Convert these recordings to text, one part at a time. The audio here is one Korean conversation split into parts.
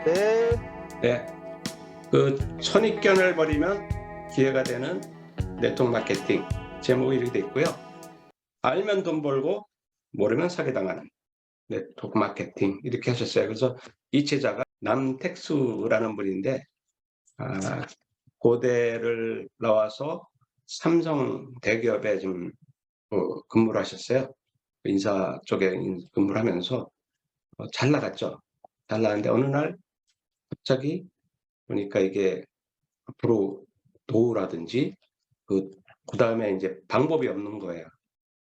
네. 네, 그 선입견을 버리면 기회가 되는 네트워크 마케팅 제목이 이렇게 돼 있고요. 알면 돈 벌고 모르면 사기당하는 네트워크 마케팅 이렇게 하셨어요. 그래서 이 제자가 남택수라는 분인데 고대를 나와서 삼성 대기업에 좀 근무를 하셨어요. 인사 쪽에 근무를 하면서 잘 나갔죠. 잘 나갔는데 어느 날 갑자기 보니까 이게 앞으로 노후라든지 그다음에 이제 방법이 없는 거예요.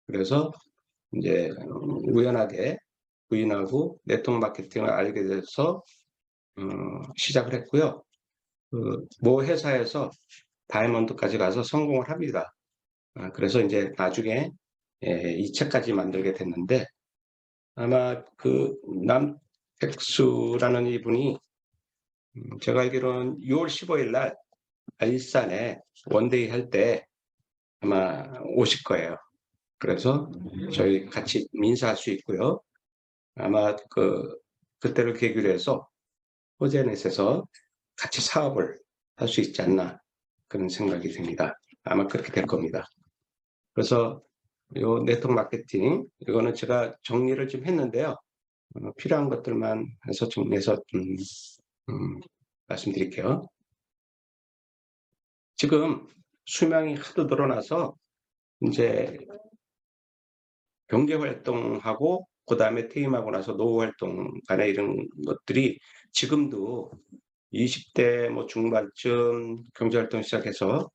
그래서 이제 우연하게 부인하고 네트워크 마케팅을 알게 돼서 시작을 했고요. 모 회사에서 다이아몬드까지 가서 성공을 합니다. 그래서 이제 나중에 이 책까지 만들게 됐는데 아마 그 남택수라는 이분이 제가 알기로는 6월 15일 날 일산에 원데이 할 때 아마 오실 거예요. 그래서 저희 같이 인사할 수 있고요. 아마 그때를 계기로 해서 호재넷에서 같이 사업을 할 수 있지 않나 그런 생각이 듭니다. 아마 그렇게 될 겁니다. 그래서 요 네트워크 마케팅 이거는 제가 정리를 좀 했는데요. 필요한 것들만 해서 정리해서 말씀드릴게요. 지금 수명이 하도 늘어나서 이제 경제 활동하고 그다음에 퇴임하고 나서 노후 활동 간에 이런 것들이 지금도 20대 뭐 중반쯤 경제 활동 시작해서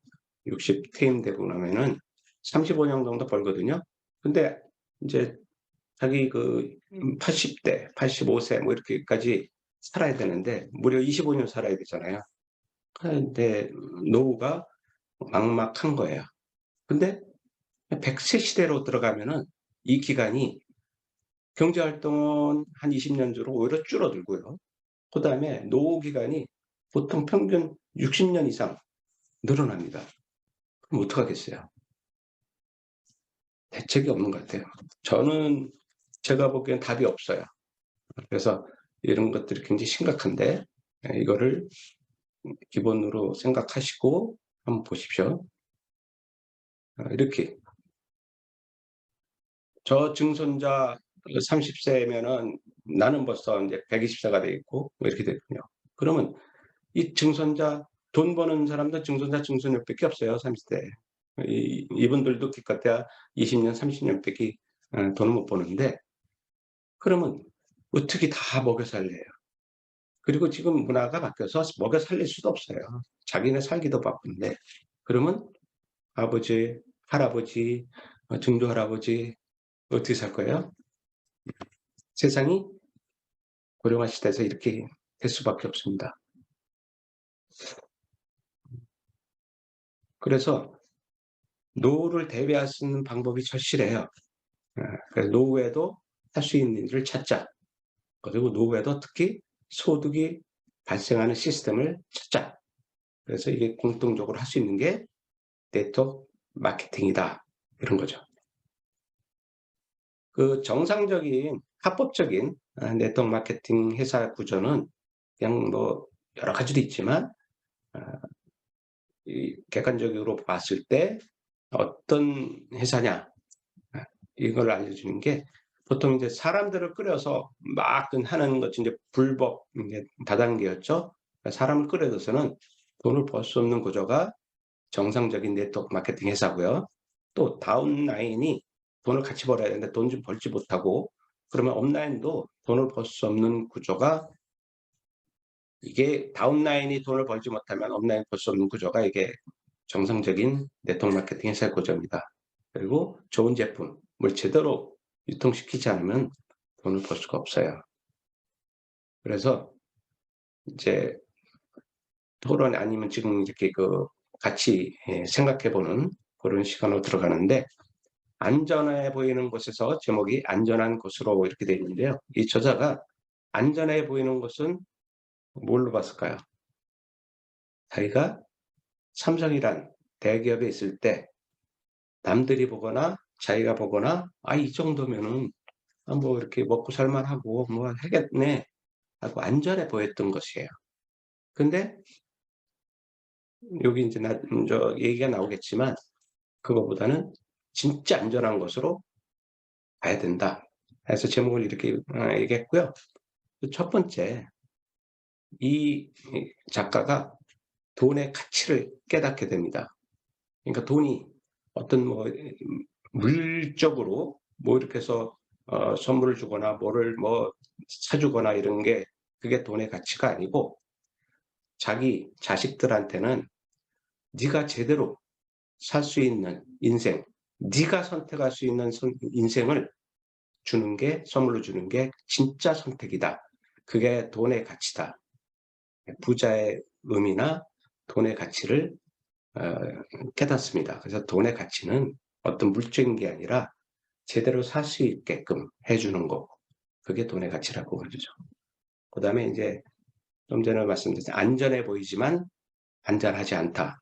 60 퇴임되고 나면은 35년 정도 벌거든요. 근데 이제 자기 80대, 85세 뭐 이렇게까지 살아야 되는데 무려 25년 살아야 되잖아요. 그런데 노후가 막막한 거예요. 근데 100세 시대로 들어가면은 이 기간이 경제 활동은 한 20년 주로 오히려 줄어들고요. 그다음에 노후 기간이 보통 평균 60년 이상 늘어납니다. 그럼 어떡하겠어요? 대책이 없는 것 같아요. 저는 제가 보기엔 답이 없어요. 그래서 이런 것들이 굉장히 심각한데 이거를 기본으로 생각하시고 한번 보십시오. 이렇게 저 증손자 30세면은 나는 벌써 이제 120세가 돼 있고 뭐 이렇게 되거든요. 그러면 이 증손자 돈 버는 사람도 증손자 증손녀밖에 없어요. 30대. 이분들도 기껏해야 20년, 30년밖에 돈을 못 버는데 그러면 어떻게 다 먹여 살려요? 그리고 지금 문화가 바뀌어서 먹여 살릴 수도 없어요. 자기네 살기도 바쁜데 그러면 아버지, 할아버지, 증조 할아버지 어떻게 살 거예요? 세상이 고령화 시대에서 이렇게 될 수밖에 없습니다. 그래서 노후를 대비할 수 있는 방법이 절실해요. 그래서 노후에도 할 수 있는 일을 찾자. 그리고 노후에도 특히 소득이 발생하는 시스템을 찾자. 그래서 이게 공통적으로 할 수 있는 게 네트워크 마케팅이다. 이런 거죠. 그 정상적인 합법적인 네트워크 마케팅 회사 구조는 그냥 뭐 여러 가지도 있지만 이 객관적으로 봤을 때 어떤 회사냐 이걸 알려주는 게 보통 이제 사람들을 끌어서 막 하는 것이 이제 불법 이제 다단계였죠. 사람을 끌어들여서는 돈을 벌 수 없는 구조가 정상적인 네트워크 마케팅 회사고요. 또 다운라인이 돈을 같이 벌어야 되는데 돈 좀 벌지 못하고 그러면 업라인도 돈을 벌 수 없는 구조가 이게 다운라인이 돈을 벌지 못하면 업라인 벌 수 없는 구조가 이게 정상적인 네트워크 마케팅 회사의 구조입니다. 그리고 좋은 제품을 제대로 유통시키지 않으면 돈을 벌 수가 없어요. 그래서 이제 토론 아니면 지금 이렇게 같이 생각해보는 그런 시간으로 들어가는데 안전해 보이는 곳에서 제목이 안전한 곳으로 이렇게 되어 있는데요. 이 저자가 안전해 보이는 곳은 뭘로 봤을까요? 자기가 삼성이란 대기업에 있을 때 남들이 보거나 자기가 보거나 이 정도면은 뭐 이렇게 먹고 살만하고 뭐 하겠네 하고 안전해 보였던 것이에요. 근데 여기 이제 저 얘기가 나오겠지만 그거보다는 진짜 안전한 것으로 가야 된다 해서 제목을 이렇게 얘기했고요. 첫 번째, 이 작가가 돈의 가치를 깨닫게 됩니다. 그러니까 돈이 어떤 뭐 물적으로 뭐 이렇게 해서 선물을 주거나 뭐를 뭐 사주거나 이런 게 그게 돈의 가치가 아니고 자기 자식들한테는 네가 제대로 살 수 있는 인생, 네가 선택할 수 있는 인생을 주는 게 선물로 주는 게 진짜 선택이다. 그게 돈의 가치다. 부자의 의미나 돈의 가치를 어 깨닫습니다. 그래서 돈의 가치는 어떤 물적인 게 아니라 제대로 살 수 있게끔 해 주는 거. 그게 돈의 가치라고 그러죠. 그다음에 인제 좀 전에 말씀드린 안전해 보이지만 안전하지 않다.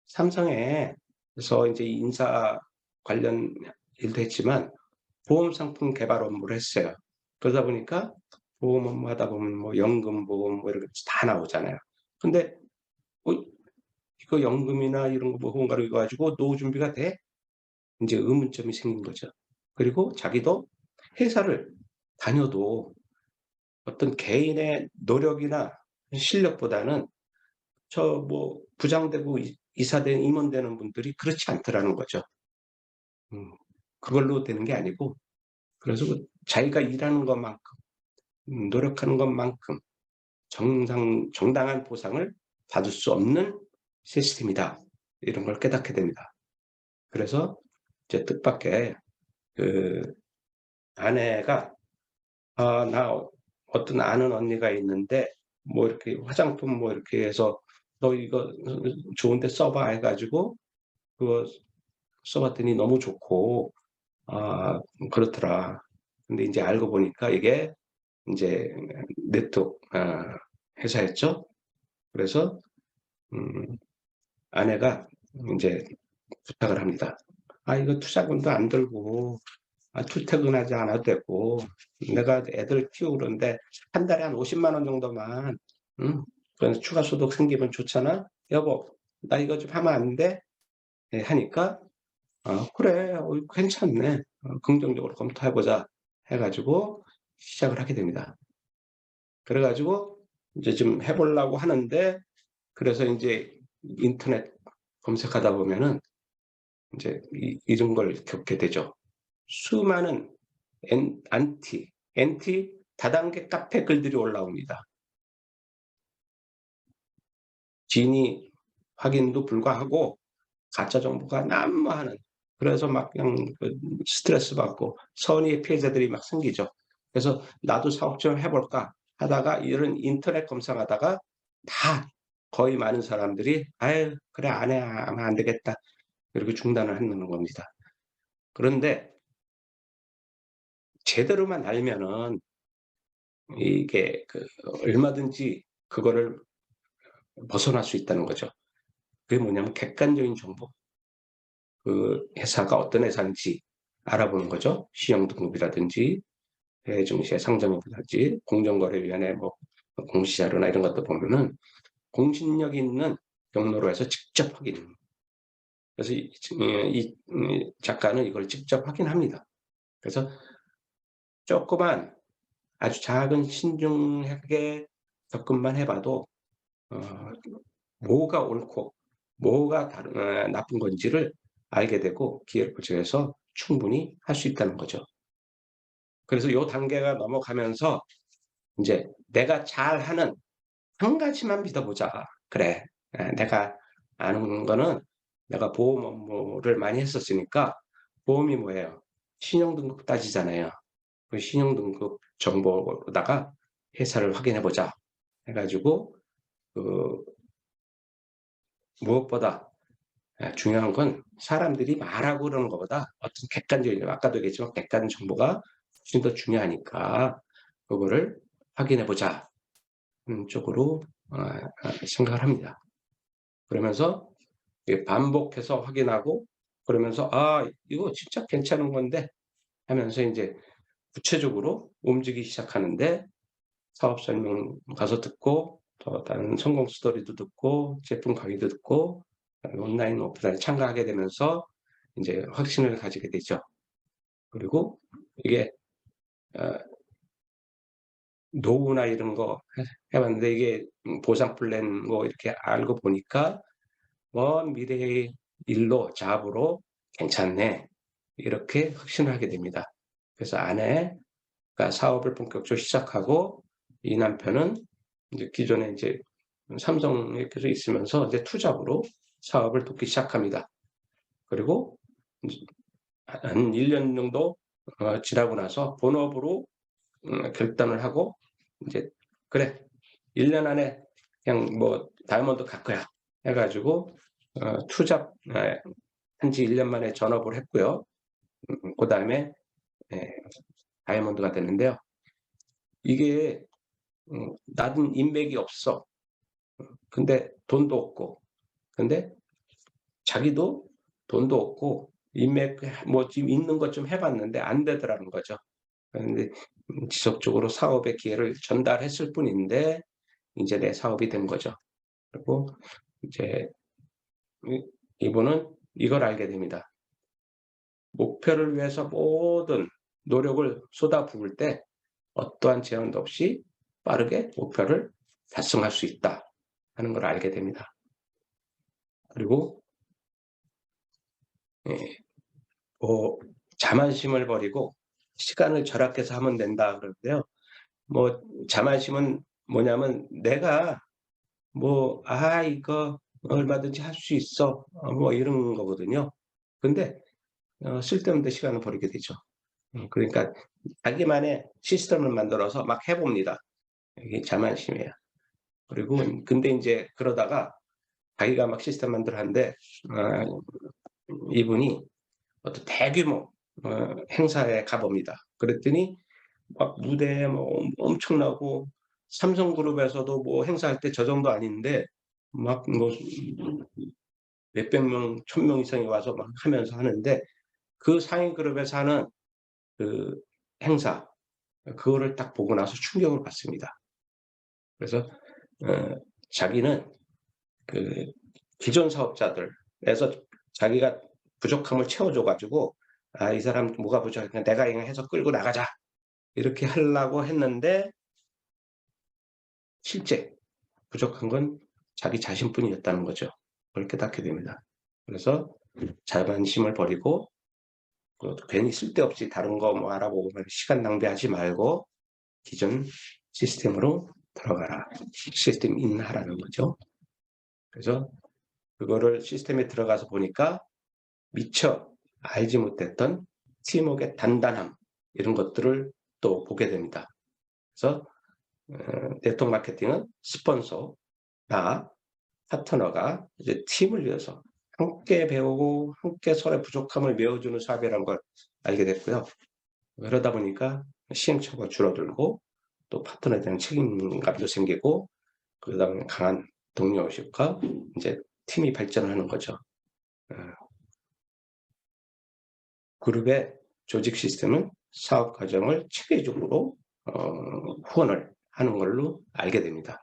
삼성에서 인제 인사 관련 일도 했지만 보험 상품 개발 업무를 했어요. 그러다 보니까 보험 업무 하다 보면 뭐 연금 보험 뭐 이런 거 다 나오잖아요. 근데 어 이거 연금이나 이런 거 뭐 뭔가를 이거 가지고 노후 준비가 돼? 인제 의문점이 생긴 거죠. 그리고 자기도 회사를 다녀도 어떤 개인의 노력이나 실력보다는 저 뭐 부장되고 이사 된 임원 되는 분들이 그렇지 않더라는 거죠. 음. 그걸로 되는 게 아니고 그래서 자기가 일하는 것만큼 노력하는 것만큼 정당한 보상을 받을 수 없는 시스템이다. 이런 걸 깨닫게 됩니다. 그래서 이제 뜻밖의 그 아내가 나 어떤 아는 언니가 있는데 뭐 이렇게 화장품 뭐 이렇게 해서 "너 이거 좋은데 써 봐." 해 가지고 그거 써 봤더니 너무 좋고 그렇더라. 근데 인제 알고 보니까 이게 인제 네트워크 회사였죠. 그래서 음 아내가 인제 부탁을 합니다. 이거 투자금도 안 들고 출퇴근하지 않아도 되고 내가 애들 키우고 그러는데 한 달에 한 50만 원 정도만 그래서 추가 소득 생기면 좋잖아. 여보 나 이거 좀 하면 안 돼?" 예 하니까 그래. 괜찮네. 긍정적으로 검토해 보자." 해 가지고 시작을 하게 됩니다. 그래 가지고 이제 좀 해 보려고 하는데 그래서 인제 인터넷 검색하다 보면은 인제 이런 걸 겪게 되죠. 수많은 엔티 다단계 카페 글들이 올라옵니다. 진위 확인도 불가하고 가짜 정보가 난무하는 그래서 막 그냥 스트레스 받고 선의의 피해자들이 막 생기죠. 그래서 '나도 사업 좀 해 볼까.' 하다가 이런 인터넷 검색하다가 다 거의 많은 사람들이 "아유 그래 안 해. 하면 안 되겠다." 이렇게 중단을 하는 겁니다. 그런데 제대로만 알면은 이게 얼마든지 그거를 벗어날 수 있다는 거죠. 그게 뭐냐면 객관적인 정보. 그 회사가 어떤 회사인지 알아보는 거죠. 신용등급이라든지 해외 증시의 상장이라든지 공정거래위원회 뭐 공시자료나 이런 것도 보면은 공신력 있는 경로로 해서 직접 확인. 그래서 이 작가는 이걸 직접 확인합니다. 그래서 조그만 아주 작은 신중하게 접근만 해 봐도 어 뭐가 옳고 뭐가 나쁜 건지를 알게 되고 기회를 포착해서 충분히 할 수 있다는 거죠. 그래서 요 단계가 넘어가면서 인제 '내가 잘하는 한 가지만 믿어 보자.' 그래. 내가 아는 거는 내가 보험 업무를 많이 했었으니까 보험이 뭐예요? 신용등급 따지잖아요. 그 신용등급 정보로다가 회사를 확인해 보자 해 가지고 그 무엇보다 중요한 건 사람들이 말하고 그러는 것보다 어떤 객관적인 아까도 얘기했지만 객관 정보가 훨씬 더 중요하니까 그거를 확인해 보자 쪽으로 생각을 합니다. 그러면서 반복해서 확인하고 그러면서 '아 이거 진짜 괜찮은 건데.' 하면서 인제 구체적으로 움직이기 시작하는데 사업 설명 가서 듣고 또 다른 성공 스토리도 듣고 제품 강의도 듣고 온라인 오프라인 참가하게 되면서 이제 확신을 가지게 되죠. 그리고 이게 어 노후나 이런 거 해 봤는데 이게 보상 플랜 뭐 이렇게 알고 보니까 '먼 미래의 일로 잡으로 괜찮네.' 이렇게 확신을 하게 됩니다. 그래서 아내가 사업을 본격적으로 시작하고 이 남편은 이제 기존에 이제 삼성에 계속 있으면서 이제 투잡으로 사업을 돕기 시작합니다. 그리고 이제 한 1년 정도 지나고 나서 본업으로 결단을 하고 인제 "그래. 1년 안에 그냥 뭐 다이아몬드 갈 거야." 해 가지고 투잡 한 지 1년 만에 전업을 했고요. 그다음에 예 다이아몬드가 됐는데요. 이게 나는 인맥이 없어. 근데 돈도 없고 근데 자기도 돈도 없고 인맥 뭐 지금 있는 것 좀 해 봤는데 안 되더라는 거죠. 그런데 지속적으로 사업의 기회를 전달했을 뿐인데 인제 내 사업이 된 거죠. 그리고 이제 이 이분은 이걸 알게 됩니다. 목표를 위해서 모든 노력을 쏟아부을 때 어떠한 제한도 없이 빠르게 목표를 달성할 수 있다 하는 걸 알게 됩니다. 그리고 예 뭐 자만심을 버리고 시간을 절약해서 하면 된다 그러는데요. 뭐 자만심은 뭐냐면 내가 뭐 '아 이거 얼마든지 할 수 있어.' 뭐 이런 거거든요. 근데 쓸데없는 데 시간을 버리게 되죠. 그러니까 자기만의 시스템을 만들어서 막 해 봅니다. 이게 자만심이에요. 그리고 근데 인제 그러다가 자기가 막 시스템 만들어 하는데 아 이분이 어떤 대규모 행사에 가 봅니다. 그랬더니 막 무대에 뭐 엄청나고 삼성그룹에서도 뭐 행사할 때 저 정도 아닌데 막 뭐 몇백 명, 1000명 이상이 와서 막 하면서 하는데 그 상위 그룹에서 하는 그 행사 그거를 딱 보고 나서 충격을 받습니다. 그래서 어 자기는 그 기존 사업자들에서 자기가 부족함을 채워 줘 가지고 '아 이 사람 뭐가 부족하니까 내가 이거 해서 끌고 나가자.' 이렇게 하려고 했는데 실제 부족한 건 자기 자신뿐이었다는 거죠. 그걸 깨닫게 됩니다. 그래서 자만심을 버리고 괜히 쓸데없이 다른 거 뭐 알아보고 시간 낭비하지 말고 기존 시스템으로 들어가라. 시스템 인하라는 거죠. 그래서 그거를 시스템에 들어가서 보니까 미처 알지 못했던 팀워크의 단단함 이런 것들을 또 보게 됩니다. 그래서 네트워크 마케팅은 스폰서나 파트너가 이제 팀을 위해서 함께 배우고 함께 서로의 부족함을 메워주는 사업이라는 걸 알게 됐고요. 그러다 보니까 시행착오가 줄어들고 또 파트너에 대한 책임감도 생기고 그다음에 강한 동료 의식과 인제 팀이 발전하는 거죠. 어 그룹의 조직 시스템은 사업 과정을 체계적으로 후원을 하는 걸로 알게 됩니다.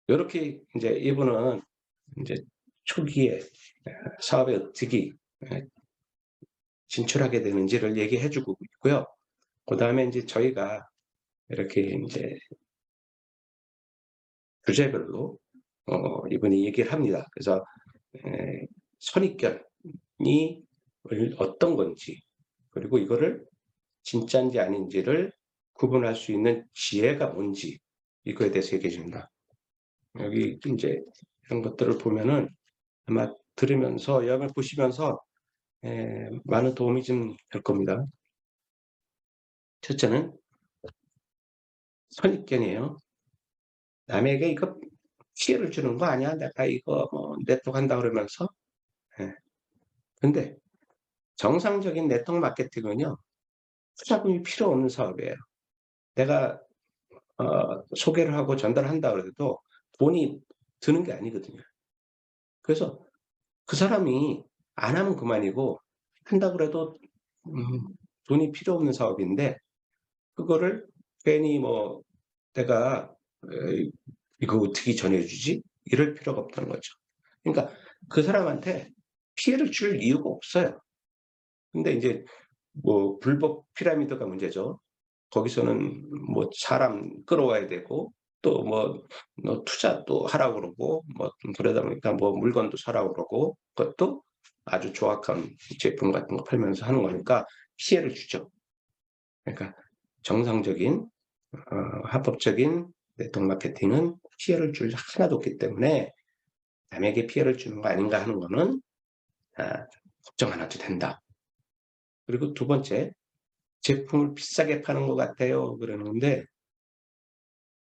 요렇게 인제 이분은 인제 초기에 사업에 어떻게 예 진출하게 되는지를 얘기해 주고 있고요. 그다음에 인제 저희가 이렇게 인제 주제별로 이분이 얘기를 합니다. 그래서 에 선입견이 어떤 건지 그리고 이거를 진짠지 아닌지를 구분할 수 있는 지혜가 뭔지 이거에 대해서 얘기해 줍니다. 여기 인제 이런 것들을 보면은 아마 들으면서 영화를 보시면서 많은 도움이 좀 될 겁니다. 첫째는 선입견이에요. 남에게 이거 피해를 주는 거 아니야? 내가 이거 뭐 네트워크 한다 그러면서. 예. 근데 정상적인 네트워크 마케팅은요. 투자금이 필요 없는 사업이에요. 내가 소개를 하고 전달한다 그래도 돈이 드는 게 아니거든요. 그래서 그 사람이 안 하면 그만이고 한다 그래도 돈이 필요 없는 사업인데 그거를 괜히 뭐 내가 이거 어떻게 전해주지? 이럴 필요가 없다는 거죠. 그러니까 그 사람한테 피해를 줄 이유가 없어요. 근데 이제 뭐 불법 피라미드가 문제죠. 거기서는 뭐 사람 끌어와야 되고 또 뭐 투자 또 하라고 그러고 뭐 그러다 보니까 뭐 물건도 사라고 그러고 그것도 아주 조악한 제품 같은 거 팔면서 하는 거니까 피해를 주죠. 그러니까 정상적인 합법적인 네트워크 마케팅은 피해를 줄 하나도 없기 때문에 남에게 피해를 주는 거 아닌가 하는 거는 걱정 안 해도 된다. 그리고 두 번째, 제품을 비싸게 파는 것 같아요. 그러는데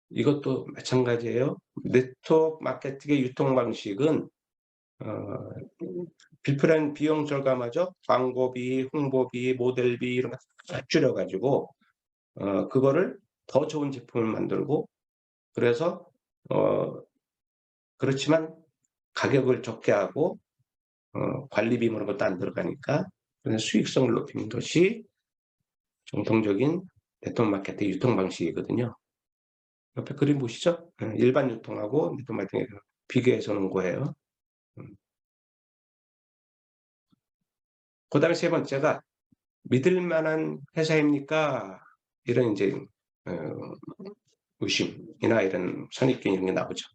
이것도 마찬가지예요. 네트워크 마케팅의 유통 방식은 불필요한 비용 절감하죠. 광고비, 홍보비, 모델비 이런 거 다 줄여가지고 그거를 더 좋은 제품을 만들고 그래서 그렇지만 가격을 적게 하고 관리비 이런 것도 안 들어가니까 그래서 수익성을 높이는 것이 정통적인 네트워크 마케팅 유통 방식이거든요. 옆에 그림 보시죠? 일반 유통하고 네트워크 마케팅 비교해서 놓은 거예요. 그다음에 세 번째가 믿을 만한 회사입니까? 이런 이제 어, 의심이나 이런 선입견 이런 게 나오죠.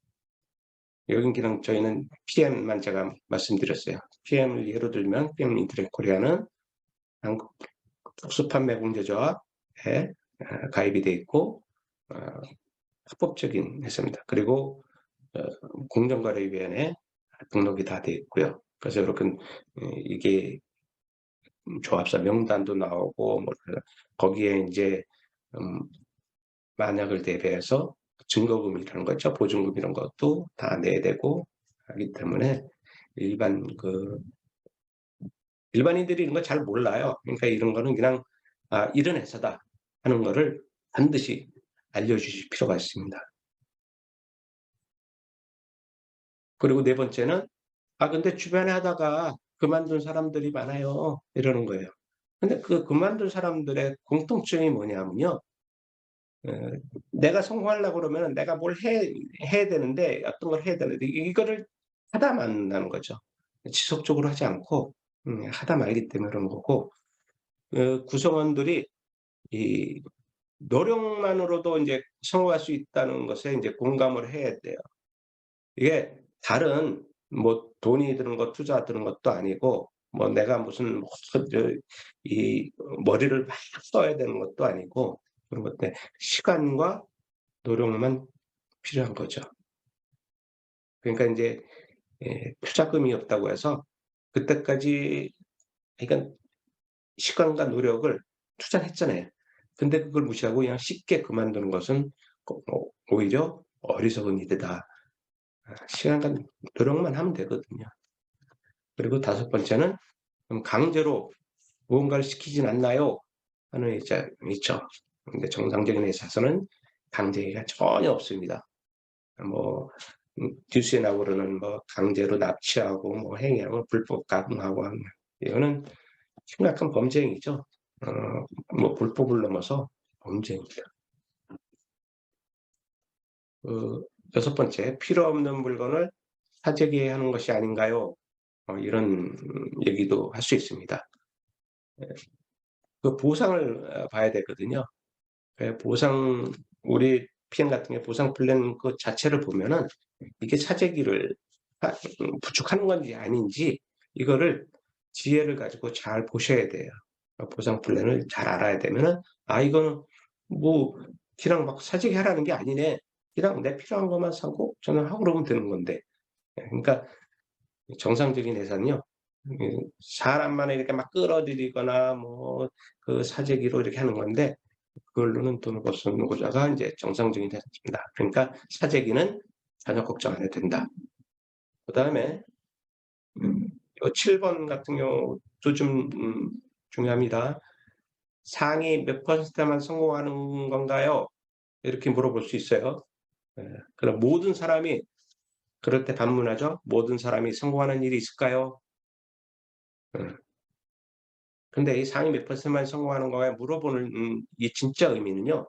여긴 그냥 저희는 PM만 제가 말씀드렸어요. PM을 예로 들면 PM 인터넷 코리아는 한국 특수판매 공제조합에 가입이 돼 있고 합법적인 회사입니다. 그리고 공정거래위원회 등록이 다 돼 있고요. 그래서 이렇게 이게 조합사 명단도 나오고 뭐 거기에 이제 만약을 대비해서 증거금이라는 거죠. 보증금 이런 것도 다 내야 되고 하기 때문에 일반인들이 이런 거 잘 몰라요. 그러니까 이런 거는 그냥 이런 회사다 하는 거를 반드시 알려주실 필요가 있습니다. 그리고 네 번째는 근데 주변에 하다가 그만둔 사람들이 많아요. 이러는 거예요. 근데 그 그만둔 사람들의 공통점이 뭐냐면요. 내가 성공하려고 그러면 내가 뭘 해야 되는데 어떤 걸 해야 되는데 이거를 하다 만다는 거죠. 지속적으로 하지 않고 하다 말기 때문에 그런 거고 구성원들이 이 노력만으로도 이제 성공할 수 있다는 것에 이제 공감을 해야 돼요. 이게 다른 뭐 돈이 드는 것, 투자 드는 것도 아니고 뭐 내가 무슨 이 머리를 막 써야 되는 것도 아니고 그런 것들 시간과 노력만 필요한 거죠. 그러니까 인제 투자금이 없다고 해서 그때까지 그러니까 시간과 노력을 투자했잖아요. 근데 그걸 무시하고 그냥 쉽게 그만두는 것은 오히려 어리석은 일이다. 시간과 노력만 하면 되거든요. 그리고 다섯 번째는 그럼 강제로 무언가를 시키진 않나요? 하는 회사 있죠. 근데 정상적인 회사에서는 강제가 전혀 없습니다. 뭐 뉴스에 나오고 그러는 뭐 강제로 납치하고 뭐 행위하고 불법 가공하고 하는 이거는 심각한 범죄 행위죠. 뭐 불법을 넘어서 범죄입니다. 여섯 번째, 필요 없는 물건을 사재기 하는 것이 아닌가요? 이런 얘기도 할 수 있습니다. 그 보상을 봐야 되거든요. 보상 우리 PM 같은 게 보상 플랜 그 자체를 보면은 이게 사재기를 부축하는 건지 아닌지 이거를 지혜를 가지고 잘 보셔야 돼요. 보상 플랜을 잘 알아야 되면은 이거는 뭐 그냥 막 사재기 하라는 게 아니네. 그냥 내 필요한 것만 사고 저는 하고 그러면 되는 건데. 그러니까 정상적인 회사는요. 사람만 이렇게 막 끌어들이거나 뭐 그 사재기로 이렇게 하는 건데 그걸로는 돈을 벌 수 없는 구조가 이제 정상적인 회사입니다. 그러니까 사재기는 전혀 걱정 안 해도 된다. 그다음에 요 7번 같은 경우도 좀 중요합니다. "상위 몇 퍼센트만 성공하는 건가요?" 이렇게 물어볼 수 있어요. 그럼 모든 사람이 그럴 때 반문하죠. "모든 사람이 성공하는 일이 있을까요?" 예. 근데 이 상위 몇 퍼센트만 성공하는 거에 물어보는 이 진짜 의미는요.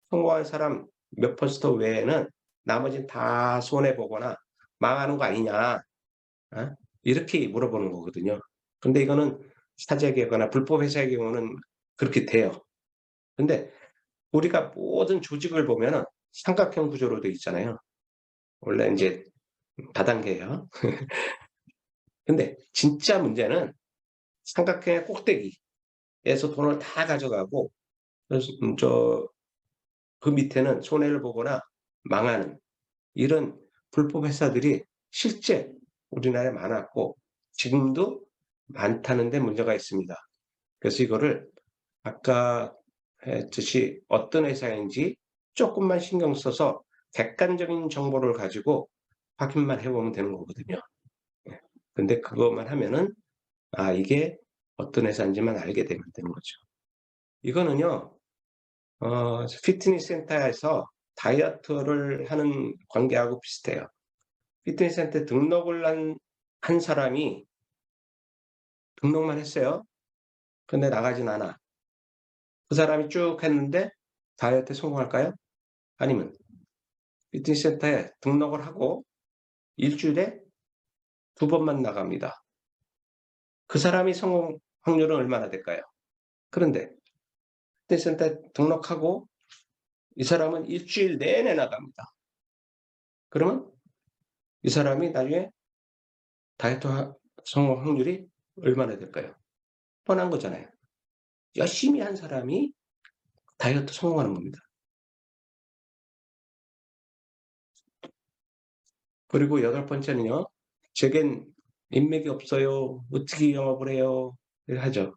성공한 사람 몇 퍼센트 외에는 나머지는 다 손해 보거나 망하는 거 아니냐. 어? 이렇게 물어보는 거거든요. 근데 이거는 사재기거나 불법 회사의 경우는 그렇게 돼요. 근데 우리가 모든 조직을 보면은 삼각형 구조로 돼 있잖아요. 원래 인제 다단계예요. 근데 진짜 문제는 삼각형의 꼭대기에서 돈을 다 가져가고 그래서 그 밑에는 손해를 보거나 망하는 이런 불법 회사들이 실제 우리나라에 많았고 지금도 많다는 데 문제가 있습니다. 그래서 이거를 아까 했듯이 어떤 회사인지 쪼끔만 신경 써서 객관적인 정보를 가지고 확인만 해 보면 되는 거거든요. 예. 근데 그것만 하면은 아 이게 어떤 회사인지만 알게 되면 되는 거죠. 이거는요. 피트니스 센터에서 다이어트를 하는 관계하고 비슷해요. 피트니스 센터에 등록을 한 사람이 등록만 했어요. 근데 나가진 않아. 그 사람이 쭉 했는데 다이어트에 성공할까요? 아니면 피트니스 센터에 등록을 하고 일주일에 2번만 나갑니다. 그 사람이 성공 확률은 얼마나 될까요? 그런데 피트니스 센터에 등록하고 이 사람은 일주일 내내 나갑니다. 그러면 이 사람이 나중에 다이어트 성공 확률이 얼마나 될까요? 뻔한 거잖아요. 열심히 한 사람이 다이어트 성공하는 겁니다. 그리고 8번째는요. "제겐 인맥이 없어요. 어떻게 영업을 해요?" 하죠.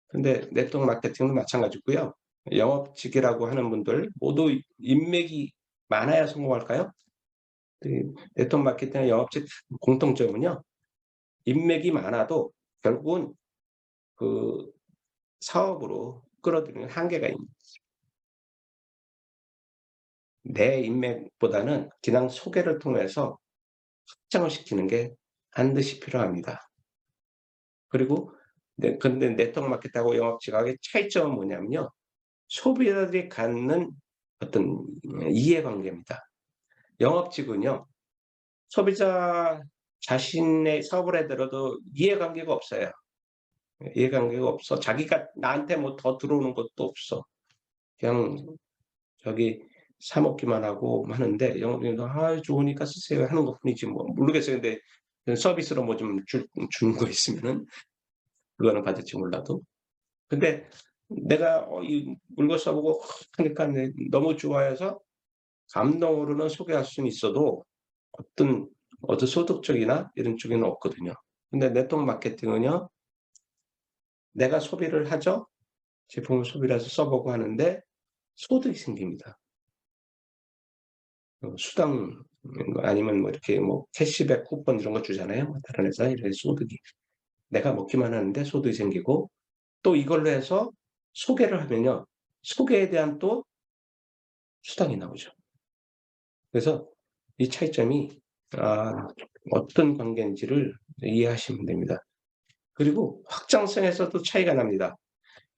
근데 네트워크 마케팅도 마찬가지고요. 영업직이라고 하는 분들 모두 인맥이 많아야 성공할까요? 네트워크 마케팅과 영업직 공통점은요. 인맥이 많아도 결국은 그 사업으로 끌어들이는 한계가 있는 내 인맥보다는 그냥 소개를 통해서 확장을 시키는 게 반드시 필요합니다. 그리고 근데 네트워크 마케팅하고 영업직하고의 차이점은 뭐냐면요. 소비자들이 갖는 어떤 이해관계입니다. 영업직은요. 소비자 자신의 사업을 해더라도 이해관계가 없어요. 이해관계가 없어. 자기가 나한테 뭐 더 들어오는 것도 없어. 그냥 저기 사 먹기만 하고 하는데 영업인도 "아 좋으니까 쓰세요." 하는 것뿐이지 뭐. 모르겠어요. 근데 서비스로 뭐 좀 주는 거 있으면은 그거는 받을지 몰라도. 근데 내가 이 물건 써 보고 하니까 너무 좋아해서 감동으로는 소개할 수는 있어도 어떤 소득적이나 이런 쪽에는 없거든요. 근데 네트워크 마케팅은요. 내가 소비를 하죠. 제품을 소비를 해서 써 보고 하는데 소득이 생깁니다. 수당 아니면 뭐 이렇게 뭐 캐시백 쿠폰 이런 거 주잖아요. 다른 회사 이런 소득이. 내가 먹기만 하는데 소득이 생기고 또 이걸로 해서 소개를 하면요. 소개에 대한 또 수당이 나오죠. 그래서 이 차이점이 아 어떤 관계인지를 이해하시면 됩니다. 그리고 확장성에서도 차이가 납니다.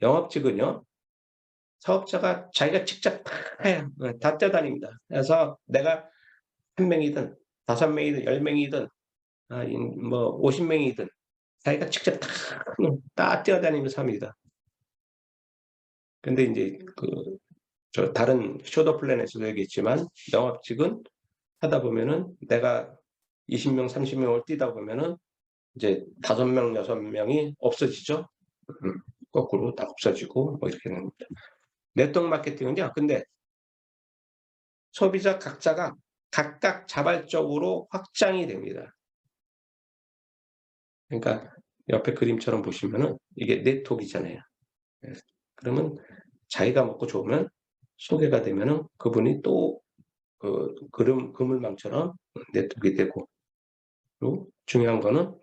영업직은요. 사업자가 자기가 직접 다 해요. 다 뛰어다닙니다. 그래서 내가 1 명이든 5 명이든 10 명이든 뭐 50 명이든 자기가 직접 다 뛰어다니면서 합니다. 근데 인제 저 다른 쇼더 플랜에서도 얘기했지만 영업직은 하다 보면은 내가 20 명, 30 명을 뛰다 보면은 이제 5 명, 6 명이 없어지죠. 거꾸로 딱 없어지고 뭐 이렇게 되는 겁니다. 네트워크 마케팅은요. 근데 소비자 각자가 각각 자발적으로 확장이 됩니다. 그러니까 옆에 그림처럼 보시면은 이게 네트워크이잖아요. 예. 그러면 자기가 먹고 좋으면 소개가 되면은 그분이 또 그물망처럼 네트워크가 되고 그리고 중요한 거는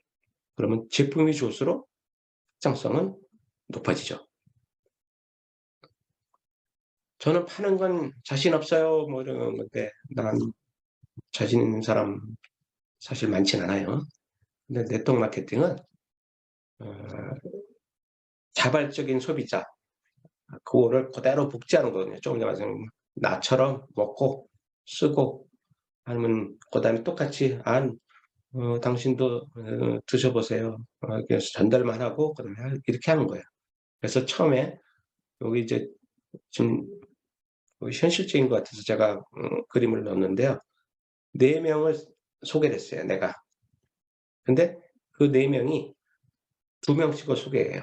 그러면 제품이 좋을수록 확장성은 높아지죠. "저는 파는 건 자신 없어요." 뭐 이러는 건데 난 자신 있는 사람 사실 많진 않아요. 근데 네트워크 마케팅은 어 자발적인 소비자, 그거를 그대로 복제하는 거거든요. 조금 전에 말씀드린 나처럼 먹고 쓰고 아니면 그다음에 똑같이 당신도 드셔보세요. 그래서 전달만 하고 그다음에 이렇게 하는 거예요. 그래서 처음에 여기 이제 좀 현실적인 것 같아서 제가 그림을 넣었는데요. 4명을 소개를 했어요, 내가. 근데 그 4명이 2명씩을 소개해요.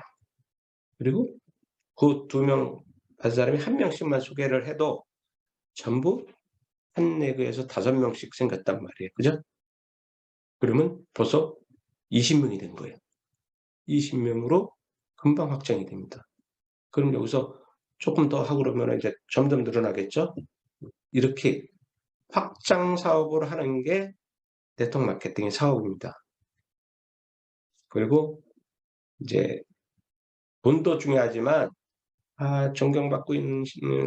그리고 그 2명 다른 사람이 1명씩만 소개를 해도 전부 한 내그에서 5명씩 생겼단 말이에요. 그죠? 그러면 벌써 20명이 된 거예요. 20명으로 금방 확정이 됩니다. 그럼 여기서 조금 더 하고 그러면 이제 점점 늘어나겠죠? 이렇게 확장 사업을 하는 게 네트워크 마케팅의 사업입니다. 그리고 이제 돈도 중요하지만 존경받고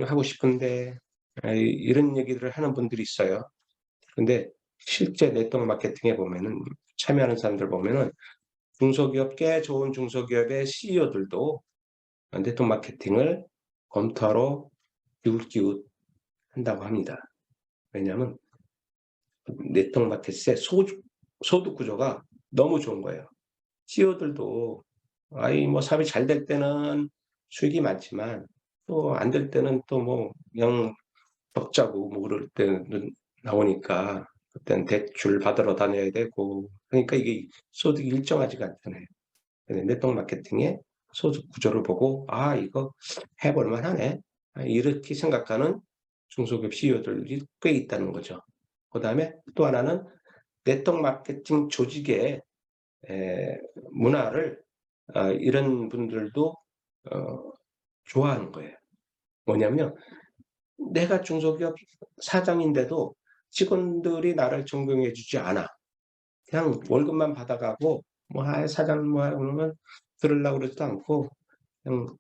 하고 싶은데 이런 얘기들을 하는 분들이 있어요. 근데 실제 네트워크 마케팅에 보면은 참여하는 사람들 보면은 중소기업, 꽤 좋은 중소기업의 CEO들도 네트워크 마케팅을 검토하러 기웃기웃 한다고 합니다. 왜냐하면 네트워크 마케팅의 소득 구조가 너무 좋은 거예요. CEO들도 뭐 사업이 잘 될 때는 수익이 많지만 또 안 될 때는 또 뭐 영 적자고 뭐 그럴 때는 나오니까 그때는 대출 받으러 다녀야 되고 그러니까 이게 소득이 일정하지가 않잖아요. 근데 네트워크 마케팅의 소득 구조를 보고 이거 해볼 만하네. 이렇게 생각하는 중소기업 CEO들이 꽤 있다는 거죠. 그다음에 또 하나는 네트워크 마케팅 조직의 문화를 이런 분들도 좋아하는 거예요. 뭐냐면 내가 중소기업 사장인데도 직원들이 나를 존경해 주지 않아. 그냥 월급만 받아가고 뭐 사장 뭐 그러면 들으려고 그러지도 않고 그냥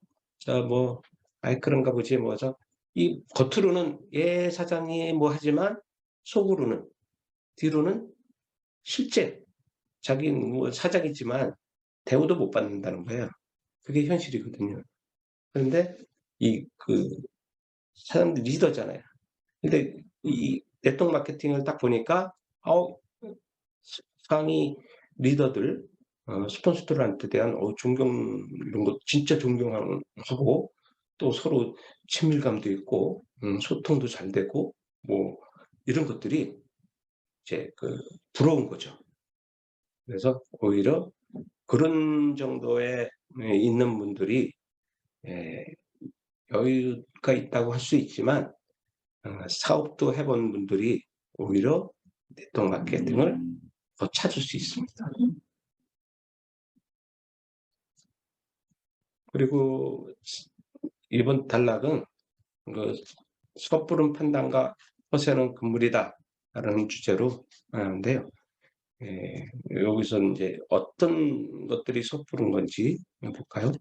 그런가 보지 뭐죠. 이 겉으로는 예 사장이 뭐 하지만 속으로는 뒤로는 실제 자기는 뭐 사장이지만 대우도 못 받는다는 거예요. 그게 현실이거든요. 그런데 사람들 리더잖아요. 근데 이 네트워크 마케팅을 딱 보니까 상위 리더들 스폰서들한테 대한 존경 이런 거 진짜 존경하고 또 서로 친밀감도 있고 소통도 잘 되고 뭐 이런 것들이 이제 부러운 거죠. 그래서 오히려 그런 정도의 있는 분들이 여유가 있다고 할 수 있지만 사업도 해본 분들이 오히려 네트워크 마케팅을 더 찾을 수 있습니다. 그리고 이번 단락은 섣부른 판단과 허세는 금물이다라는 주제로 하는데요. 여기서 이제 어떤 것들이 섣부른 건지 볼까요?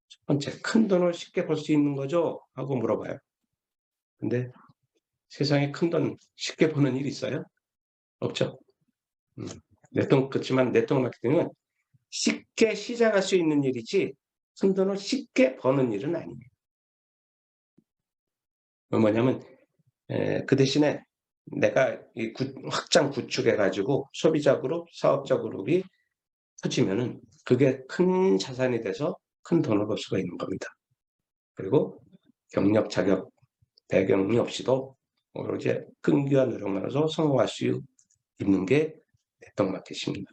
첫 번째, 큰 돈을 쉽게 벌 수 있는 거죠? 하고 물어봐요. 근데 세상에 큰 돈 쉽게 버는 일 있어요? 없죠. 그렇지만 네트워크 마케팅은 쉽게 시작할 수 있는 일이지 큰 돈을 쉽게 버는 일은 아니에요. 뭐냐면 그 대신에 내가 확장 구축해가지고 소비자 그룹, 사업자 그룹이 커지면은 그게 큰 자산이 돼서 큰 돈을 벌 수가 있는 겁니다. 그리고 경력, 자격, 배경이 없이도 오로지 끈기와 노력만으로 성공할 수 있는 게 네트워크 마케팅입니다.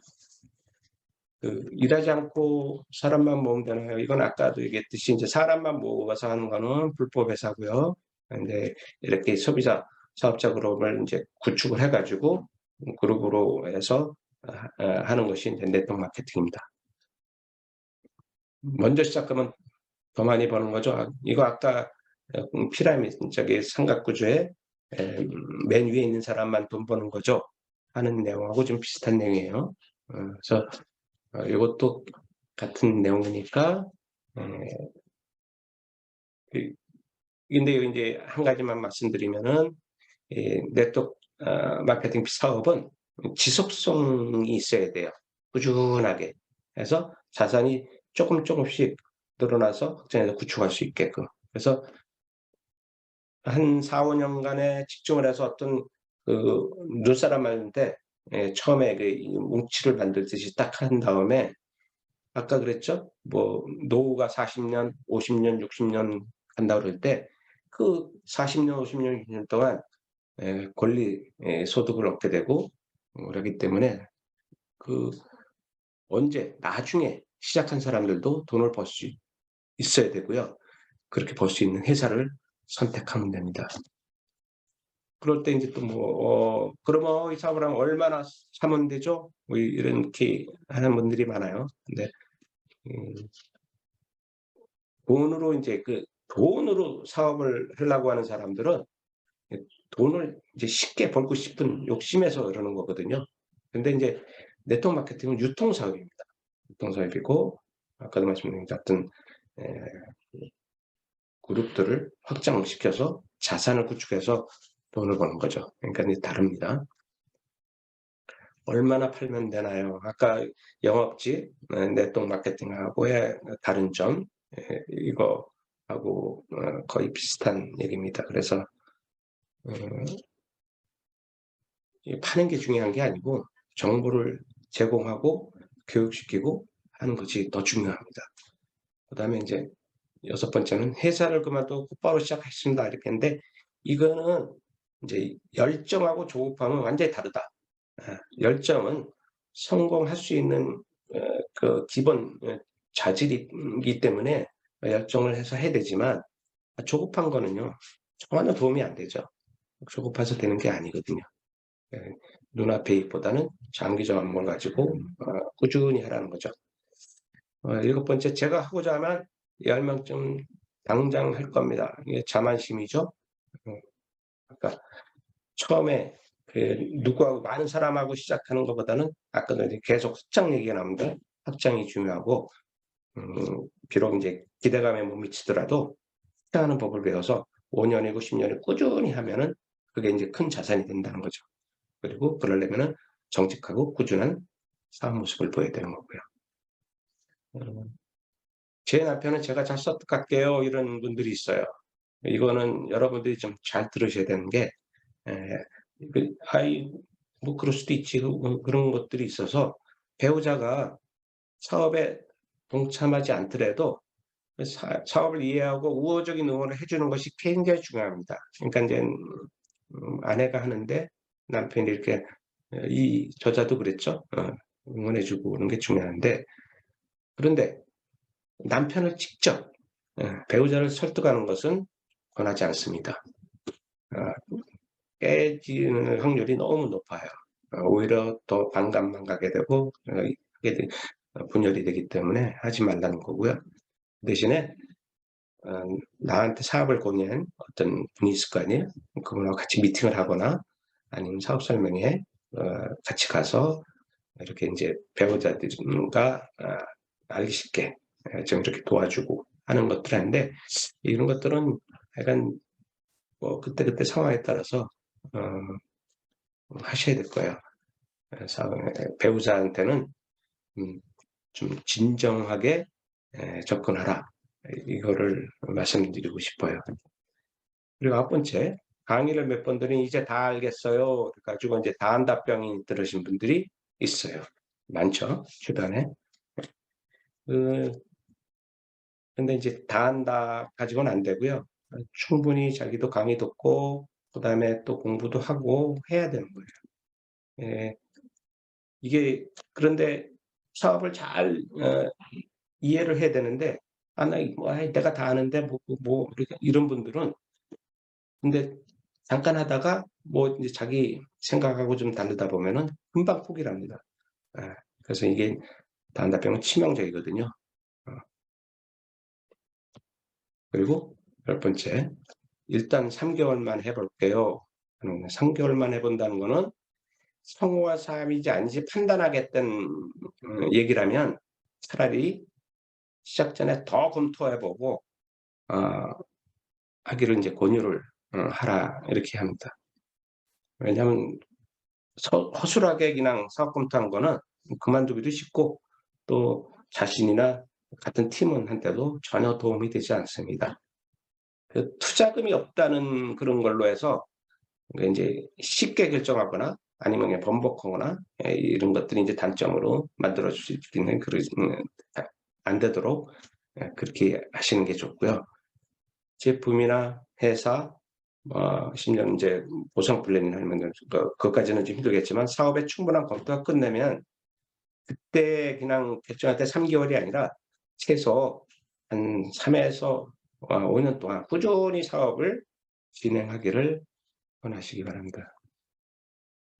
일하지 않고 사람만 모으면 되나요? 이건 아까도 얘기했듯이 이제 사람만 모아서 하는 거는 불법 회사고요. 근데 이렇게 소비자 사업자 그룹을 이제 구축을 해가지고 그룹으로 해서 하는 것이 이제 네트워크 마케팅입니다. 먼저 시작하면 더 많이 버는 거죠. 이거 아까 피라미드 삼각구조의 맨 위에 있는 사람만 돈 버는 거죠 하는 내용하고 좀 비슷한 내용이에요. 그래서 이것도 같은 내용이니까 근데 이제 한 가지만 말씀드리면은 네트워크 마케팅 사업은 지속성이 있어야 돼요. 꾸준하게. 그래서 자산이 조금씩 늘어나서 확장해서 구축할 수 있게끔. 그래서 한 4-5 년간의 집중을 해서 어떤 그 눈사람한테 처음에 이 뭉치를 만들듯이 딱 한 다음에 아까 그랬죠? 뭐 노후가 40년, 50년, 60년 간다 그럴 때 그 40년, 50년, 60년 동안 권리 소득을 얻게 되고 그러기 때문에 그 언제 나중에 시작한 사람들도 돈을 벌 수 있어야 되고요. 그렇게 벌 수 있는 회사를 선택하면 됩니다. 그럴 때 인제 또 뭐 "그러면 이 사업을 하면 얼마나 사면 되죠?" 뭐 이렇게 하는 분들이 많아요. 근데 음 돈으로 인제 돈으로 사업을 하려고 하는 사람들은 돈을 이제 쉽게 벌고 싶은 욕심에서 그러는 거거든요. 근데 인제 네트워크 마케팅은 유통 사업입니다. 유통 사업이고 아까도 말씀드린 같은 에 그룹들을 확장시켜서 자산을 구축해서 돈을 버는 거죠. 그러니까 이제 다릅니다. 얼마나 팔면 되나요? 아까 영업직 네트워크 마케팅하고의 다른 점 이거하고 거의 비슷한 얘기입니다. 그래서 어 이 파는 게 중요한 게 아니고 정보를 제공하고 교육시키고 하는 것이 더 중요합니다. 그다음에 인제 6번째는 "회사를 그만두고 곧바로 시작했습니다." 이렇게 했는데 이거는 인제 열정하고 조급함은 완전히 다르다. 열정은 성공할 수 있는 그 기본 자질이기 때문에 열정을 해서 해야 되지만 조급한 거는요 전혀 도움이 안 되죠. 조급해서 되는 게 아니거든요. 예. 눈앞의 이익보다는 장기적 안목을 가지고 꾸준히 하라는 거죠. 7번째 제가 하고자 하면 10 명쯤 당장 할 겁니다. 이게 자만심이죠. 어 그러니까 처음에 그 누구하고 많은 사람하고 시작하는 것보다는 아까도 이제 계속 확장 얘기가 나옵니다. 확장이 중요하고 비록 인제 기대감에 못 미치더라도 확장하는 법을 배워서 5 년이고 10 년을 꾸준히 하면은 그게 인제 큰 자산이 된다는 거죠. 그리고 그러려면은 정직하고 꾸준한 사업 모습을 보여야 되는 거고요. 음 제 남편은 "제가 잘 설득할게요." 이런 분들이 있어요. 이거는 여러분들이 좀 잘 들으셔야 되는 게 예 아이 뭐 그럴 수도 있지. 그런 것들이 있어서 배우자가 사업에 동참하지 않더라도 그 사업을 이해하고 우호적인 응원을 해 주는 것이 굉장히 중요합니다. 그러니까 인제 아내가 하는데 남편이 이렇게 이 저자도 그랬죠. 응원해 주고 그런 게 중요한데 그런데 남편을 직접 배우자를 설득하는 것은 권하지 않습니다. 아 깨지는 확률이 너무 높아요. 오히려 더 반감만 가게 되고 이게 분열이 되기 때문에 하지 말라는 거고요. 대신에 어 나한테 사업을 권유한 어떤 분이 있을 거 아니에요. 그분하고 같이 미팅을 하거나 아니면 사업 설명회 같이 가서 이렇게 인제 배우자들과 알기 쉽게 좀 이렇게 도와주고 하는 것들 하는데 이런 것들은 약간 뭐 그때그때 상황에 따라서 어 하셔야 될 거예요. 그래서 배우자한테는 음 좀 진정하게 접근하라. 이거를 말씀드리고 싶어요. 그리고 9번째 강의를 몇 번 들으니 "이제 다 알겠어요." 그래 가지고 인제 다안다병이 들으신 분들이 있어요. 많죠, 주변에. 그 근데 인제 다 안다 가지고는 안 되고요. 충분히 자기도 강의 듣고 그다음에 또 공부도 하고 해야 되는 거예요. 예. 이게 그런데 사업을 잘 이해를 해야 되는데 "아 나 뭐 아이 내가 다 아는데 뭐." 이렇게 이런 분들은 근데 잠깐 하다가 뭐 인제 자기 생각하고 좀 다르다 보면은 금방 포기를 합니다. 예. 그래서 이게 다안다병은 치명적이거든요. 어 그리고 10번째 "일단 3 개월만 해 볼게요." 하는 거 3 개월만 해 본다는 거는 성우와 사람이지 아닌지 판단하겠다는 얘기라면 차라리 시작 전에 더 검토해 보고 어 하기를 인제 권유를 하라 이렇게 합니다. 왜냐하면 허술하게 그냥 사업 검토한 거는 그만두기도 쉽고 또 자신이나 같은 팀원한테도 전혀 도움이 되지 않습니다. 그 투자금이 없다는 그런 걸로 해서 이제 쉽게 결정하거나 아니면 그냥 번복하거나 이런 것들이 이제 단점으로 만들어 줄 수 있는 그런 안 되도록 그렇게 하시는 게 좋고요. 제품이나 회사 심지어 이제 보상 플랜이나 하면 그것까지는 좀 힘들겠지만 사업의 충분한 검토가 끝내면 그때 그냥 결정할 때 3개월이 아니라 최소 한 3에서 5년 동안 꾸준히 사업을 진행하기를 권하시기 바랍니다.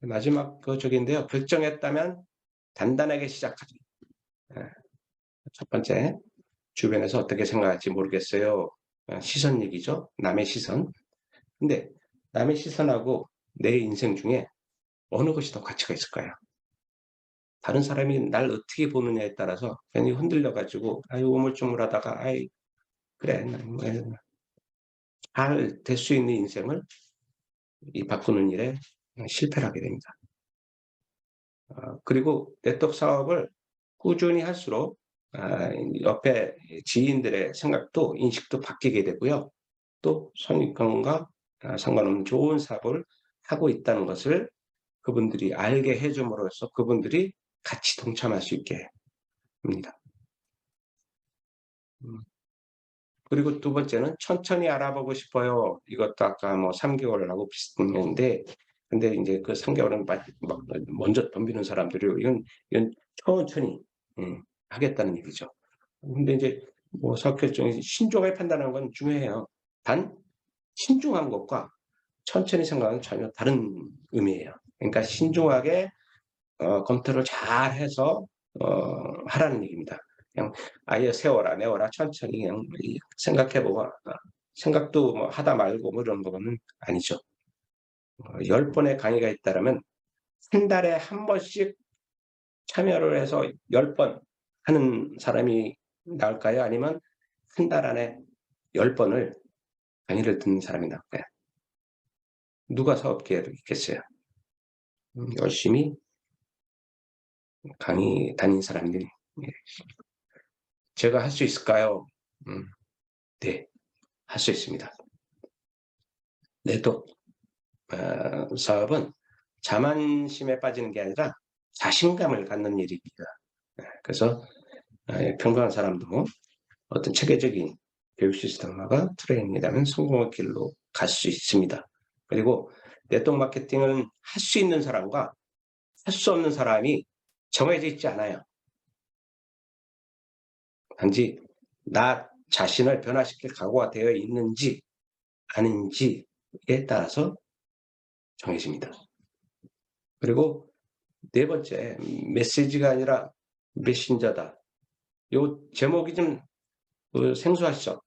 마지막 저기인데요. 결정했다면 단단하게 시작하기. 첫 번째, 주변에서 어떻게 생각할지 모르겠어요. 시선 얘기죠. 남의 시선. 근데 남의 시선하고 내 인생 중에 어느 것이 더 가치가 있을까요? 다른 사람이 날 어떻게 보느냐에 따라서 괜히 흔들려 가지고 우물쭈물하다가 그래 잘 될 수 있는 인생을 바꾸는 일에 실패를 하게 됩니다. 그리고 네트워크 사업을 꾸준히 할수록 옆에 지인들의 생각도 인식도 바뀌게 되고요. 또 선입견과 상관없는 좋은 사업을 하고 있다는 것을 그분들이 알게 해 줌으로써 그분들이 같이 동참할 수 있게 합니다. 그리고 두 번째는 천천히 알아보고 싶어요. 이것도 아까 뭐 3개월하고 비슷했는데 근데 인제 그 3개월은 막 먼저 덤비는 사람들이 이건 천천히 하겠다는 얘기죠. 근데 인제 뭐 사업 결정이 신중하게 판단하는 건 중요해요. 단 신중한 것과 천천히 생각하는 전혀 다른 의미예요. 그러니까 신중하게 검토를 잘해서 하라는 얘기입니다. 그냥 아예 세워라 내워라 천천히 그냥 생각해 보고 생각도 뭐 하다 말고 뭐 이런 거는 아니죠. 10번의 강의가 있다라면 한 달에 한 번씩 참여를 해서 10번 하는 사람이 나을까요? 아니면 한 달 안에 10번을 강의를 듣는 사람이 나을까요? 누가 사업 기회를 있겠어요? 열심히 강의 다닌 사람들이. 예. 제가 할 수 있을까요? 네. 할 수 있습니다. 네트워크 사업은 자만심에 빠지는 게 아니라 자신감을 갖는 일입니다. 그래서 평범한 사람도 어떤 체계적인 교육 시스템화가 트레이닝이 되면 성공의 길로 갈 수 있습니다. 그리고 네트워크 마케팅은 할 수 있는 사람과 할 수 없는 사람이 정해져 있지 않아요. 단지 나 자신을 변화시킬 각오가 되어 있는지 아닌지에 따라서 정해집니다. 그리고 네 번째, 메시지가 아니라 메신저다. 요 제목이 좀 생소하시죠?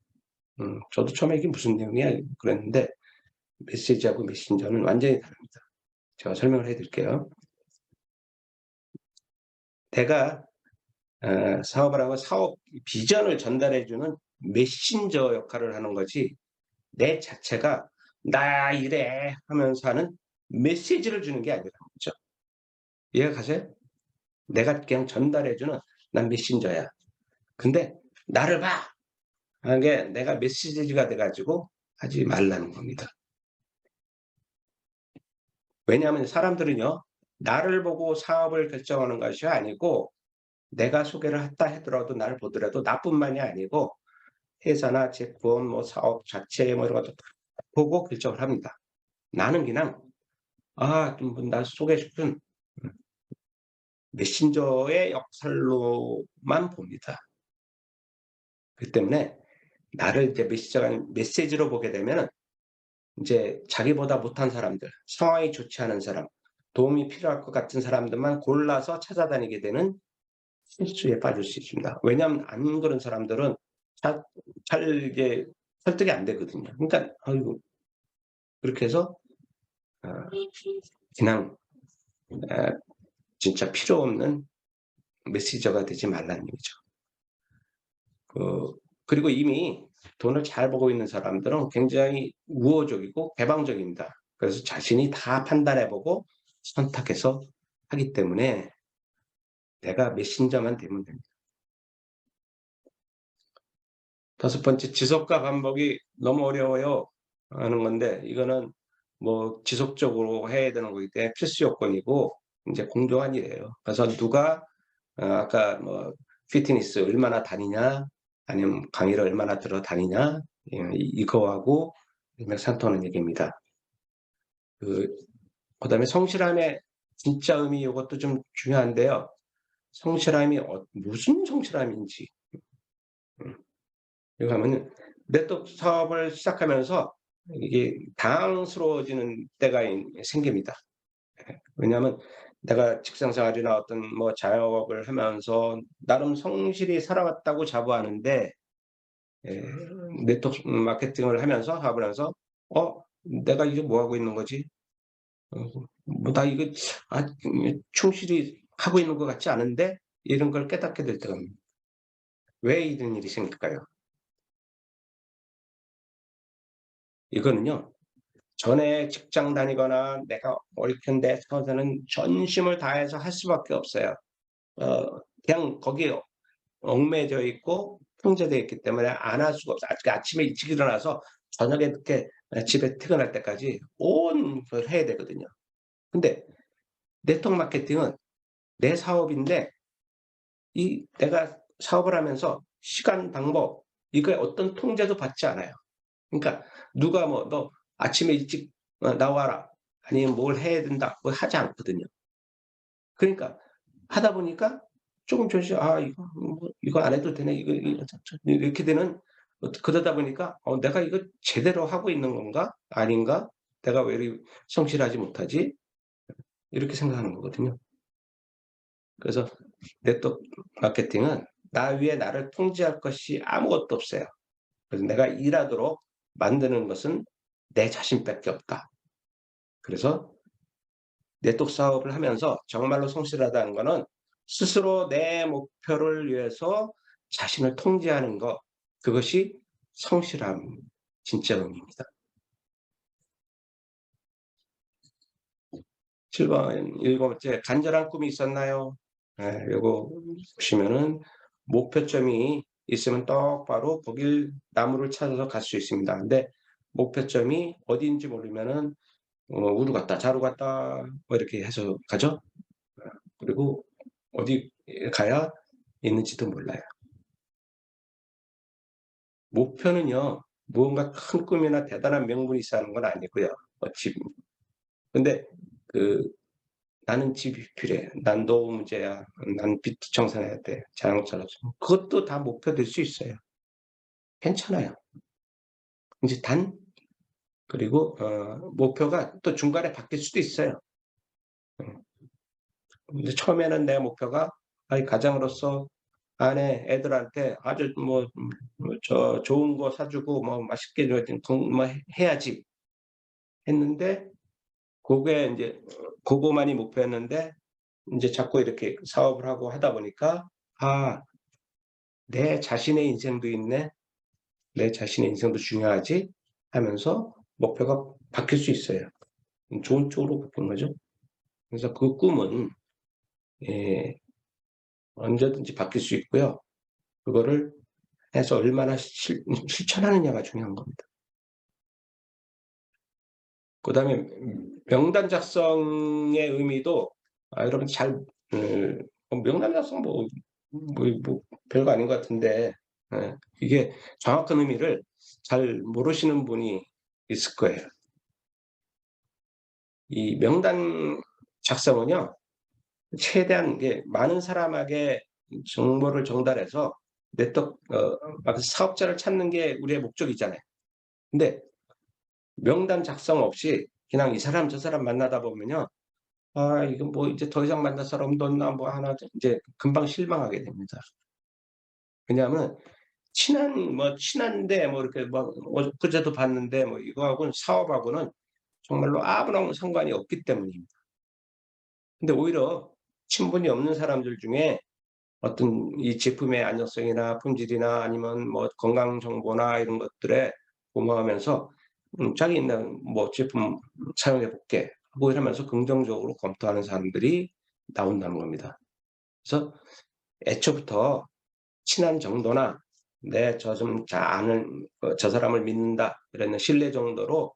저도 처음에 이게 무슨 내용이야 그랬는데 메시지하고 메신저는 완전히 다릅니다. 제가 설명을 해 드릴게요. 내가 사업을 하고 사업 비전을 전달해 주는 메신저 역할을 하는 거지 내 자체가 "나 이래." 하면서 하는 메시지를 주는 게 아니라는 거죠. 이해가 가세요? 내가 그냥 전달해 주는 "난 메신저야." 근데 "나를 봐." 하는 게 내가 메시지가 돼 가지고 하지 말라는 겁니다. 왜냐하면 사람들은요. 나를 보고 사업을 결정하는 것이 아니고 내가 소개를 했다 하더라도 나를 보더라도 나뿐만이 아니고 회사나 제품 뭐 사업 자체 뭐 이런 것도 다 보고 결정을 합니다. 나는 그냥 좀 날 소개시킨 메신저의 역할로만 봅니다. 그렇기 때문에 나를 이제 메시지로 보게 되면은 인제 자기보다 못한 사람들, 상황이 좋지 않은 사람, 도움이 필요할 것 같은 사람들만 골라서 찾아다니게 되는 실수에 빠질 수 있습니다. 왜냐하면 안 그런 사람들은 잘 이게 설득이 안 되거든요. 그러니까 아이고 그렇게 해서 어 그냥 에 진짜 필요 없는 메시저가 되지 말라는 얘기죠. 그 그리고 이미 돈을 잘 벌고 있는 사람들은 굉장히 우호적이고 개방적입니다. 그래서 자신이 다 판단해 보고 선택해서 하기 때문에 내가 메신저만 되면 됩니다. 다섯 번째, 지속과 반복이 너무 어려워요 하는 건데, 이거는 뭐 지속적으로 해야 되는 거기 때문에 필수 요건이고 이제 공정한 일이에요. 그래서 누가 아까 뭐 피트니스 얼마나 다니냐, 아니면 강의를 얼마나 들어 다니냐, 이거하고 일맥상통하는 얘기입니다. 그다음에 성실함의 진짜 의미, 이것도 좀 중요한데요. 성실함이 무슨 성실함인지. 이거 하면 네트워크 사업을 시작하면서 이게 당황스러워지는 때가 생깁니다. 왜냐하면 내가 직장생활이나 어떤 뭐 자영업을 하면서 나름 성실히 살아왔다고 자부하는데, 예, 네트워크 마케팅을 하면서 사업을 하면서 내가 이게 뭐 하고 있는 거지? 뭐 나 이거 충실히 하고 있는 것 같지 않은데, 이런 걸 깨닫게 될 때가 옵니다. 왜 이런 일이 생길까요? 이거는요, 전에 직장 다니거나 내가 얽힌 데 서서는 전심을 다해서 할 수밖에 없어요. 그냥 거기에 얽매여 있고 통제되어 있기 때문에 안 할 수가 없어요. 아침에 일찍 일어나서 저녁에 늦게 집에 퇴근할 때까지 온 걸 해야 되거든요. 근데 네트워크 마케팅은 내 사업인데, 이 내가 사업을 하면서 시간, 방법, 이거에 어떤 통제도 받지 않아요. 그러니까 누가 뭐 "너 아침에 일찍 나와라." 아니면 "뭘 해야 된다." 뭐 하지 않거든요. 그러니까 하다 보니까 조금씩 '아 이거 안 해도 되네. 이거 이렇게 되는, 그러다 보니까 '내가 이거 제대로 하고 있는 건가? 아닌가? 내가 왜 이리 성실하지 못하지?' 이렇게 생각하는 거거든요. 그래서 네트워크 마케팅은 나 위에 나를 통제할 것이 아무것도 없어요. 그래서 내가 일하도록 만드는 것은 내 자신밖에 없다. 그래서 네트워크 사업을 하면서 정말로 성실하다는 거는 스스로 내 목표를 위해서 자신을 통제하는 것, 그것이 성실함 진짜 의미입니다. 7번, 일곱 번째, 간절한 꿈이 있었나요? 요거 보시면은 목표점이 있으면 똑바로 거길 나무를 찾아서 갈 수 있습니다. 근데 목표점이 어디인지 모르면은 우루 갔다 자루 갔다 뭐 이렇게 해서 가죠. 그리고 어디 가야 있는지도 몰라요. 목표는요, 무언가 큰 꿈이나 대단한 명분이 있어야 하는 건 아니고요. 집. 근데 그 '나는 집이 필요해. 난 노후 문제야. 난 빚도 청산해야 돼. 자영업자라서.' 그것도 다 목표 될 수 있어요. 괜찮아요. 인제 그리고 목표가 또 중간에 바뀔 수도 있어요. 음. 근데 처음에는 내 목표가 가장으로서 아내, 애들한테 아주 좋은 거 사 주고 뭐 맛있게 뭐 해야지 했는데, 그게 인제 고거만이 목표였는데, 인제 자꾸 이렇게 사업을 하고 하다 보니까 '아 내 자신의 인생도 있네. 내 자신의 인생도 중요하지.' 하면서 목표가 바뀔 수 있어요. 좋은 쪽으로 바뀌는 거죠. 그래서 그 꿈은 예 언제든지 바뀔 수 있고요. 그거를 해서 얼마나 실천하느냐가 중요한 겁니다. 그다음에 명단 작성의 의미도 여러분 잘 명단 작성 뭐 별거 아닌 것 같은데, 이게 정확한 의미를 잘 모르시는 분이 있을 거예요. 이 명단 작성은요, 최대한 이게 많은 사람에게 정보를 전달해서 네트워크 사업자를 찾는 게 우리의 목적이잖아요. 근데 명단 작성 없이 그냥 이 사람 저 사람 만나다 보면요, 이거 뭐 이제 더 이상 만날 사람도 없나 뭐 하나 이제 금방 실망하게 됩니다. 왜냐하면 친한데 뭐 이렇게 뭐 엊그제도 봤는데 뭐 이거하고는 사업하고는 정말로 아무런 상관이 없기 때문입니다. 근데 오히려 친분이 없는 사람들 중에 어떤 이 제품의 안정성이나 품질이나 아니면 뭐 건강 정보나 이런 것들에 고마워하면서 "자기 있는 뭐 제품 사용해 볼게." 하고 이러면서 긍정적으로 검토하는 사람들이 나온다는 겁니다. 그래서 애초부터 친한 정도나 저 사람을 믿는다 이런 신뢰 정도로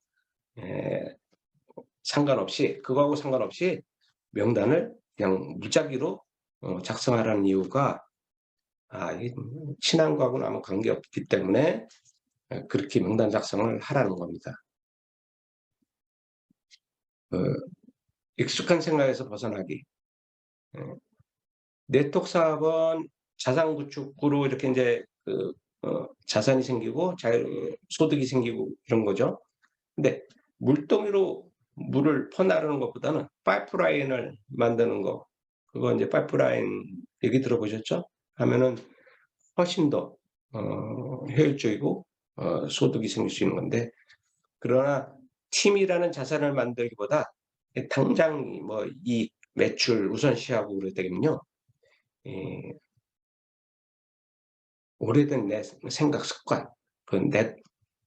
그거하고 상관없이 명단을 그냥 무작위로 작성하라는 이유가 이 신앙과는 아무 관계없기 때문에 그렇게 명단 작성을 하라는 겁니다. 익숙한 생각에서 벗어나기. 네트워크 사업은 자산 구축으로 이렇게 이제 자산이 생기고 소득이 생기고 이런 거죠. 근데 물동이로 물을 퍼나르는 것보다는 파이프라인을 만드는 거, 그거 이제 파이프라인 얘기 들어보셨죠? 하면은 훨씬 더 효율적이고 소득이 생길 수 있는 건데, 그러나 팀이라는 자산을 만들기보다 당장 뭐 이 매출 우선시하고 그럴 때는요, 오래된 내 생각 습관,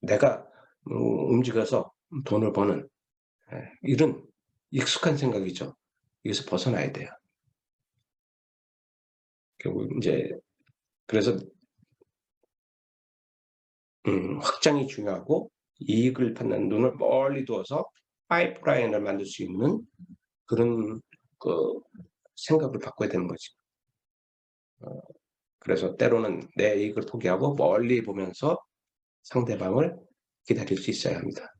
내가 움직여서 돈을 버는 이런 익숙한 생각이죠. 여기서 벗어나야 돼요. 결국 이제 그래서 확장이 중요하고 이익을 받는 눈을 멀리 두어서 파이프라인을 만들 수 있는 그런 생각을 바꿔야 되는 거지. 그래서 때로는 내 이익을 포기하고 멀리 보면서 상대방을 기다릴 수 있어야 합니다.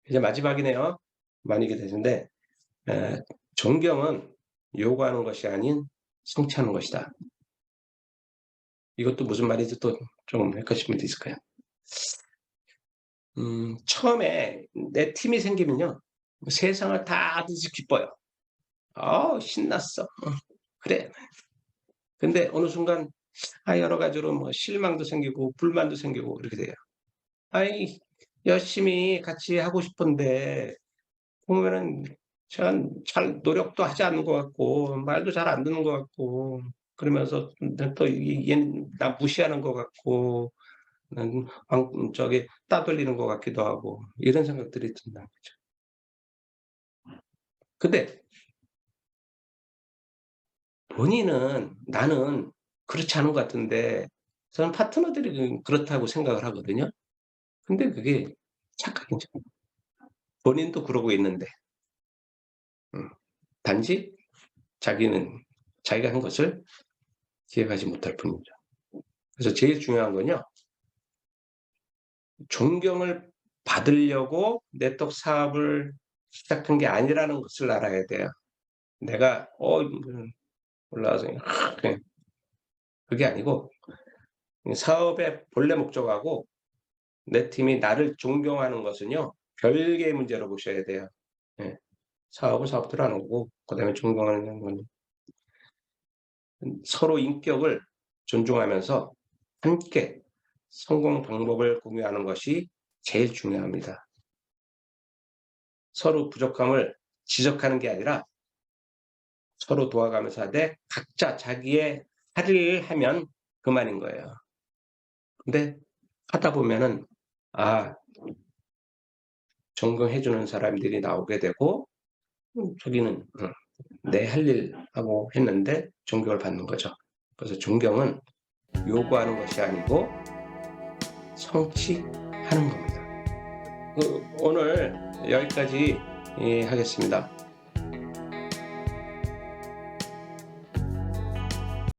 이제 마지막이네요. 많이 기다리는데 존경은 요구하는 것이 아닌 성취하는 것이다. 이것도 무슨 말인지 또 좀 헷갈리신 분도 있을까요? 처음에 내 팀이 생기면요, 세상을 다 하듯이 기뻐요. 신났어. 그래. 근데 어느 순간 여러 가지로 뭐 실망도 생기고 불만도 생기고 이렇게 돼요. 열심히 같이 하고 싶은데 보면은 잘 노력도 하지 않는 것 같고 말도 잘 안 듣는 것 같고, 그러면서 또 얘는 나 무시하는 것 같고 따돌리는 것 같기도 하고 이런 생각들이 든다는 거죠. 근데 본인은 나는 그렇지 않은 것 같은데 저는 파트너들이 그렇다고 생각을 하거든요. 근데 그게 착각이죠. 본인도 그러고 있는데 단지 자기가 한 것을 기억하지 못할 뿐이죠. 그래서 제일 중요한 건요, 존경을 받으려고 네트워크 사업을 시작한 게 아니라는 것을 알아야 돼요. 내가 올라와서 그냥 그게 아니고 사업의 본래 목적하고 내 팀이 나를 존경하는 것은요, 별개의 문제로 보셔야 돼요. 사업은 사업대로 하는 거고, 그다음에 존경하는 건 서로 인격을 존중하면서 함께 성공 방법을 공유하는 것이 제일 중요합니다. 서로 부족함을 지적하는 게 아니라 서로 도와가면서 하되 각자 자기의 할 일을 하면 그만인 거예요. 근데 하다 보면은 존경해 주는 사람들이 나오게 되고 자기는 내 할 일 하고 했는데 존경을 받는 거죠. 그래서 존경은 요구하는 것이 아니고 성취하는 겁니다. 오늘 여기까지 하겠습니다.